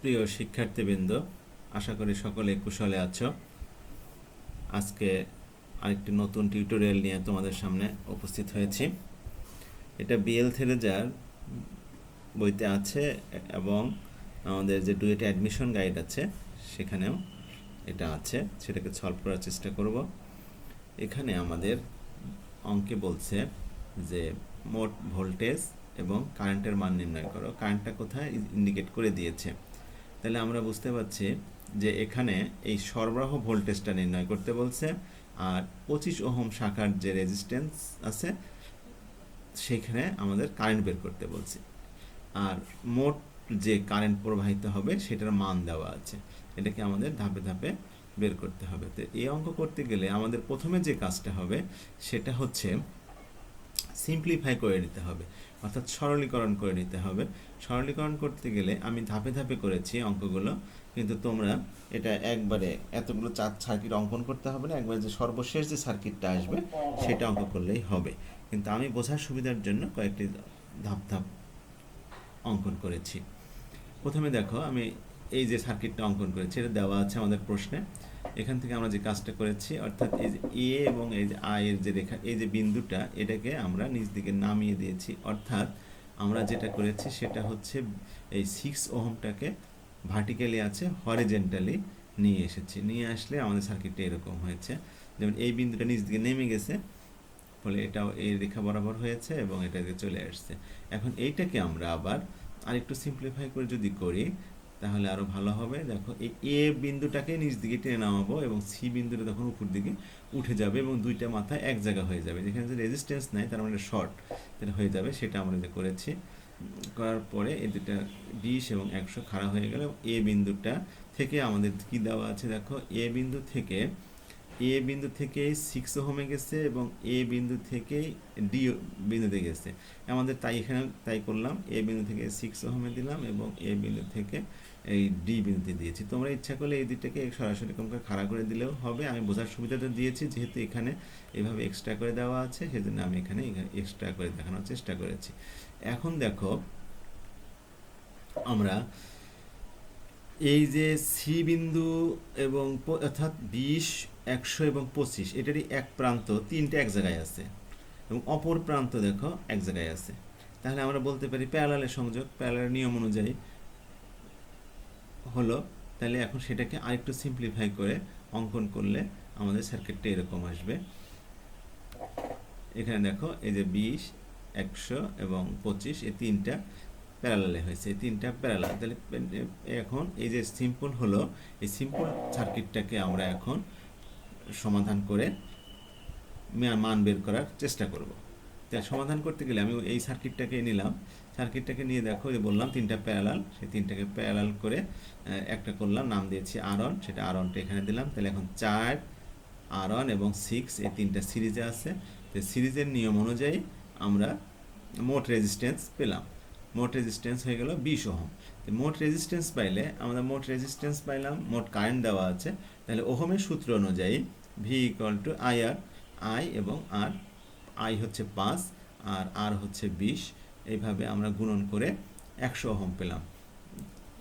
প্রিয় শিক্ষার্থীবৃন্দ, আশা করি সকলে কুশলে আছো। আজকে আরেকটি নতুন টিউটোরিয়াল নিয়ে তোমাদের সামনে উপস্থিত হয়েছি। এটা বিএল থেরেজার বইতে আছে এবং আমাদের যে ডুয়েট অ্যাডমিশন গাইড আছে সেখানেও এটা আছে, সেটাকে সলভ করার চেষ্টা করব। এখানে আমাদের অঙ্কে বলছে যে মোট ভোল্টেজ এবং কারেন্টের মান নির্ণয় করো। কারেন্টটা কোথায় ইন্ডিকেট করে দিয়েছে, তাহলে আমরা বুঝতে পারছি যে এখানে এই সরবরাহ ভোল্টেজটা নির্ণয় করতে বলছে, আর 25 ওহম শাখার যে রেজিস্ট্যান্স আছে সেখানে আমাদের কারেন্ট বের করতে বলছে, আর মোট যে কারেন্ট প্রবাহিত হবে সেটার মান দেওয়া আছে। এটাকে আমাদের ধাপে ধাপে বের করতে হবে। তো এই অঙ্ক করতে গেলে আমাদের প্রথমে যে কাজটা হবে সেটা হচ্ছে সিম্পলিফাই করে নিতে হবে, অর্থাৎ সরলীকরণ করে নিতে হবে। সরলীকরণ করতে গেলে আমি ধাপে ধাপে করেছি অঙ্কগুলো, কিন্তু তোমরা এটা একবারে এতগুলো সার্কিট অঙ্কন করতে হবে না, একবারে যে সর্বশেষ যে সার্কিটটা আসবে সেটা অঙ্ক করলেই হবে। কিন্তু আমি বোঝার সুবিধার জন্য কয়েকটি ধাপ ধাপ অঙ্কন করেছি। প্রথমে দেখো, আমি এই যে সার্কিটটা অঙ্কন করেছি এটা দেওয়া আছে আমাদের প্রশ্নে। এখান থেকে আমরা যে কাজটা করেছি, অর্থাৎ এই যে এ এবং এই যে আই এর যে রেখা, এই যে বিন্দুটা, এটাকে আমরা নিচ দিকে নামিয়ে দিয়েছি। অর্থাৎ আমরা যেটা করেছি সেটা হচ্ছে এই 6 ওহমটাকে ভার্টিক্যালি আছে হরিজেন্টালি নিয়ে এসেছি। নিয়ে আসলে আমাদের সার্কিটটা এরকম হয়েছে, যেমন এই বিন্দুটা নিচ দিকে নেমে গেছে, ফলে এটাও এই রেখা বরাবর হয়েছে এবং এটাকে চলে আসছে। এখন এইটাকে আমরা আবার আরেকটু সিম্পলিফাই করে যদি করি তাহলে আরও ভালো হবে। দেখো, এই এ বিন্দুটাকে নিচ দিকে টেনে নামাবো এবং সি বিন্দুটা তখন উপর দিকে উঠে যাবে এবং দুইটা মাথা এক জায়গা হয়ে যাবে। যেখানে যে রেজিস্ট্যান্স নাই তার মানে শর্ট যেটা হয়ে যাবে, সেটা আমরা যে করেছি। করার পরে এই দুটা 20 এবং 100 খাড়া হয়ে গেল। এ বিন্দুটা থেকে আমাদের কি দেওয়া আছে, দেখো, এ বিন্দু থেকে 6 ওহমে গেছে এবং এ বিন্দু থেকে ডি বিন্দুতে গেছে। আমাদের তাই এখানে তাই করলাম, এ বিন্দু থেকে 6 ওহমে দিলাম এবং এ বিন্দু থেকে এই ডি বিন্দুতে দিয়েছি। তোমরা ইচ্ছা করলে এই দুইটাকে সরাসরি কম করে খাড়া করে দিলেও হবে। আমি বোঝার সুবিধাটা দিয়েছি, যেহেতু এখানে এভাবে এক্সট্রা করে দেওয়া আছে সেজন্য আমি এখানে এক্সট্রা করে দেখানোর চেষ্টা করেছি। এখন দেখো, আমরা এই যে সি বিন্দু এবং অর্থাৎ 20, 100 এবং 25 এটারই এক প্রান্ত তিনটে এক জায়গায় আছে এবং অপর প্রান্ত দেখো এক জায়গায় আছে। তাহলে আমরা বলতে পারি প্যারালালের সংযোগ, প্যারালালের নিয়ম অনুযায়ী হলো। তাহলে এখন সেটাকে আরেকটু সিম্পলিফাই করে অঙ্কন করলে আমাদের সার্কিটটা এরকম আসবে। এখানে দেখো, এই যে 20, 100 এবং 25 এই তিনটা প্যারালালে হয়েছে, এই তিনটা প্যারালাল। তাহলে এখন এই যে সিম্পল হলো, এই সিম্পল সার্কিটটাকে আমরা এখন সমাধান করে মান বের করার চেষ্টা করব। তাই সমাধান করতে গেলে আমি এই সার্কিটটাকে নিলাম, সার্কিটটাকে নিয়ে দেখো, যে বললাম তিনটা প্যারালাল, সেই তিনটাকে প্যারালাল করে একটা করলাম, নাম দিয়েছি আর1, সেটা আর1টা এখানে দিলাম। তাহলে এখন 4, আর1 এবং 6 এই তিনটা সিরিজে আছে। তো সিরিজের নিয়ম অনুযায়ী আমরা মোট রেজিস্ট্যান্স পেলাম। মোট রেজিস্ট্যান্স হয়ে গেল 20 ওহম। তো মোট রেজিস্ট্যান্স পাইলে আমরা মোট রেজিস্ট্যান্স পাইলাম, মোট কারেন্ট দেওয়া আছে। তাহলে ওহমের সূত্র অনুযায়ী V equal to I R, I এবং আর, আই হচ্ছে 5 আর আর হচ্ছে 20, এইভাবে আমরা গুণন করে 100 ওহম পেলাম।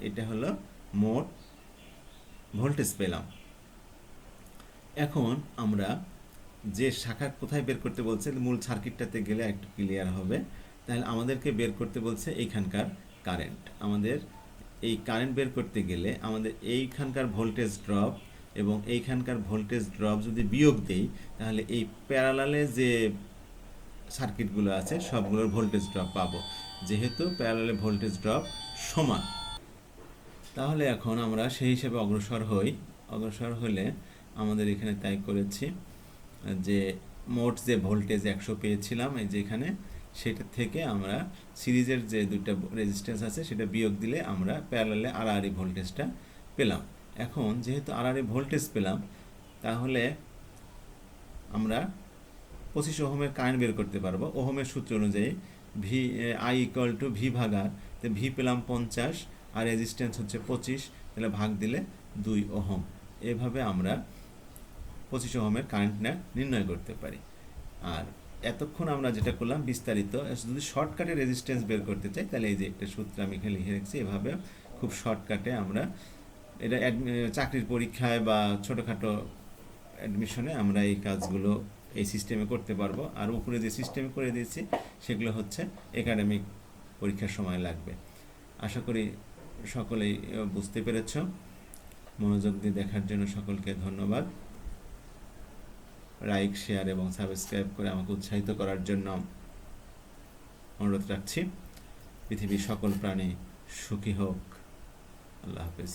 এটা হলো মোট ভোল্টেজ পেলাম। এখন আমরা যে শাখা কোথায় বের করতে বলছে, মূল সার্কিটটাতে গেলে একটু ক্লিয়ার হবে। তাহলে আমাদেরকে বের করতে বলছে এইখানকার কারেন্ট। আমাদের এই কারেন্ট বের করতে গেলে আমাদের এইখানকার ভোল্টেজ ড্রপ এবং এইখানকার ভোল্টেজ ড্রপ যদি বিয়োগ দেই, তাহলে এই প্যারালালে যে সার্কিটগুলো আছে সবগুলোর ভোল্টেজ ড্রপ পাবো, যেহেতু প্যারালালে ভোল্টেজ ড্রপ সমান। তাহলে এখন আমরা সেই হিসেবে অগ্রসর হই। অগ্রসর হলে আমাদের এখানে তাই করেছি যে মোট যে ভোল্টেজ 100 পেয়েছিলাম এই যে এখানে, সেটা থেকে আমরা সিরিজের যে দুইটা রেজিস্ট্যান্স আছে সেটা বিয়োগ দিলে আমরা প্যারালালে আড়াআড়ি ভোল্টেজটা পেলাম। এখন যেহেতু আড়াআড়ি ভোল্টেজ পেলাম, তাহলে আমরা 25 ওহমের কারেন্ট বের করতে পারবো। ওহমের সূত্র অনুযায়ী V I equal to V ভাগার, তো ভি পেলাম 50 আর রেজিস্ট্যান্স হচ্ছে 25, তাহলে ভাগ দিলে 2 ওহম। এভাবে আমরা 25 ওহমের কারেন্ট নির্ণয় করতে পারি। আর এতক্ষণ আমরা যেটা করলাম বিস্তারিত, যদি শর্টকাটে রেজিস্ট্যান্স বের করতে চাই তাহলে এই যে একটা সূত্র আমি এখানে লিখে রেখেছি, এভাবে খুব শর্টকাটে আমরা এটা চাকরির পরীক্ষায় বা ছোটোখাটো অ্যাডমিশনে আমরা এই কাজগুলো এই সিস্টেমে করতে পারবো। আর উপরে যে সিস্টেমে করে দিয়েছি সেগুলো হচ্ছে একাডেমিক পরীক্ষার সময় লাগবে। আশা করি সকলেই বুঝতে পেরেছ। মনোযোগ দিয়ে দেখার জন্য সকলকে ধন্যবাদ। লাইক, শেয়ার এবং সাবস্ক্রাইব করে আমাকে উৎসাহিত করার জন্য অনুরোধ রাখছি। পৃথিবীর সকল প্রাণী সুখী হোক। আল্লাহ হাফেজ।